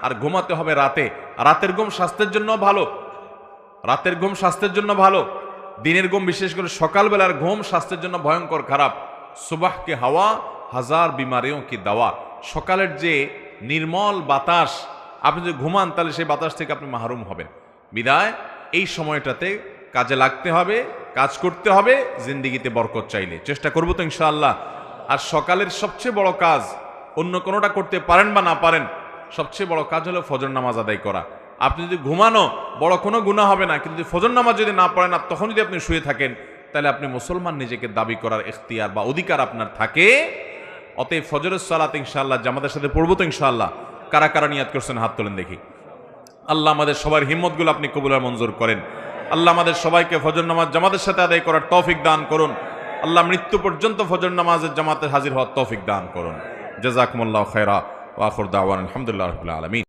আর ঘুমাতে হবে রাতে। রাতের ঘুম স্বাস্থ্যের জন্য ভালো, রাতের ঘুম স্বাস্থ্যের জন্য ভালো। দিনের ঘুম, বিশেষ করে সকালবেলার ঘুম স্বাস্থ্যের জন্য ভয়ঙ্কর খারাপ। সুবাহ কে হাওয়া হাজার বিমারিও কি দাওয়া। সকালের যে নির্মল বাতাস, আপনি যদি ঘুমান তাহলে সেই বাতাস থেকে আপনি মাহরুম হবেন। বিদায় এই সময়টাতে কাজে লাগতে হবে, কাজ করতে হবে, জিন্দিগিতে বরকত চাইলে। চেষ্টা করবো তো ইনশাআল্লাহ। আর সকালের সবচেয়ে বড় কাজ, অন্য কোনোটা করতে পারেন বা না পারেন, সবচেয়ে বড় কাজ হলো ফজর নামাজ আদায় করা। আপনি যদি ঘুমানো বড় কোনো গুনাহ হবে না, কিন্তু ফজর নামাজ যদি না পড়েন আর তখন যদি আপনি শুয়ে থাকেন, তাহলে আপনি মুসলমান নিজেকে দাবি করার ইখতিয়ার বা অধিকার আপনার থাকে। অতএব ফজরের সালাত ইনশাআল্লাহ জামাতের সাথে পড়বো তো ইনশাআল্লাহ। কারা কারা নিয়াত করছেন হাত তোলেন দেখি। আল্লাহ আমাদের সবার হিম্মতগুলো আপনি কবুল আর মঞ্জুর করেন। আল্লাহ আমাদের সবাইকে ফজর নামাজ জামাতের সাথে আদায় করার তৌফিক দান করুন। আল্লাহ মৃত্যু পর্যন্ত ফজর নামাজের জামাতে হাজির হওয়ার তৌফিক দান করুন। জাযাকুমুল্লাহু খায়রা ওয়া আখিরু দাওয়ানা আলহামদুলিল্লাহি রাব্বিল আলামিন।